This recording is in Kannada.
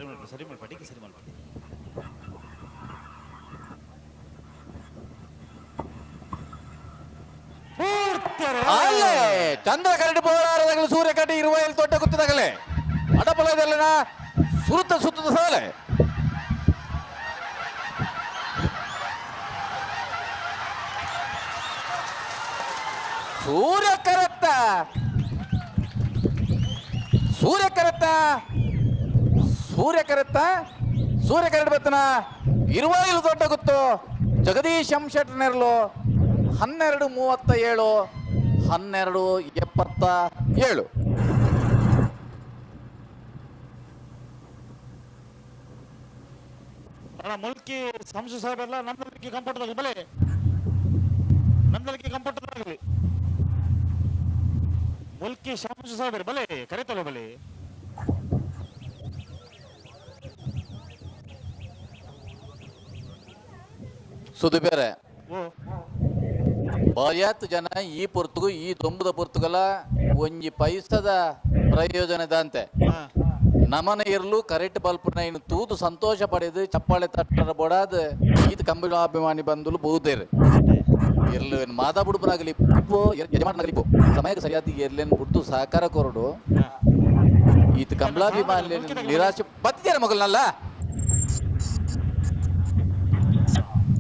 ಸರಿ ಮಾಡ್ಬಿಡಿ ಸರಿ ಮಾಡ್ಬಿಡಿ ಸರಿ ಮಾಡ್ಬಿಡಿ. ಅಲ್ಲೇ ಚಂದ್ರ ಕರಡಿ ಪೋರಾರದಾಗಲು ಸೂರ್ಯ ಕಟ್ಟಿ ಇರುವ ಇಲ್ಲಿ ತೊಟ್ಟ ಗುತ್ತಿದಾಗಲೇ ಅಡಪಲದಲ್ಲಿನ ಸುತ್ತದ ಸಾಲೆ ಸೂರ್ಯ ಕರತ್ತ ಕರಡಿ ಬತ್ತನ ಇರುವ ಇಲ್ಲಿ ದೊಡ್ಡ ಗುತ್ತು ಜಗದೀಶ್ ಶೆಟ್ಟಿ ನೆರಳು 12:37 12:77. ಮುಲ್ಕಿ ಸಂಶು ಸಾಹೇಬ್ ಎಲ್ಲ ನಮ್ದಲಿಕ್ಕೆ ಕಂಫರ್ಟದಾಗ ಬಲೆ ನಮ್ದಲಿಕ್ಕೆ ಕಂಫರ್ಟದಾಗಲಿ ಮುಲ್ಕಿ ಶಂಶು ಸಾಹೇಬ್ ಬಲೆ ಕರಿತಲ್ಲ ಬಲೆ ಸುದ್ದಿ ಬೇರೆ ಬಾಯಾತ್ ಜನ ಈ ಪೊರ್ತುಗು ಈ ದೊಂಬದ ಪೊರ್ತುಗಲ ಒಂಜಿ ಪೈಸದ ಪ್ರಯೋಜನದಂತೆ ನಮನ ಇರ್ಲು ಕರೆಕ್ಟ್ ಬಲ್ಪನ ಇನ್ನು ತೂದು ಸಂತೋಷ ಪಡೆದು ಚಪ್ಪಾಳೆ ತಟ್ಟರ ಬೊಡಾದ ಈತ ಕಂಬಿಳಾಭಿಮಾನಿ ಬಂದುಲು ಬಹುತೇರು ಇರ್ಲು ಮಾತಾ ಬುಡುಪನಾಗಲಿ ಯಜಮಾನನಾಗಲಿ ಸಮಯಕ್ಕೆ ಸರಿಯಾದ ಎರ್ಲೇನು ಬಿಟ್ಟು ಸಹಕಾರ ಕೊರಡು ಈತ ಕಂಬಳಾಭಿಮಾನಿ ನಿರಾಶೆ ಬತ್ತಿದ್ದಾರೆ ಮಗಲ್ನಲ್ಲ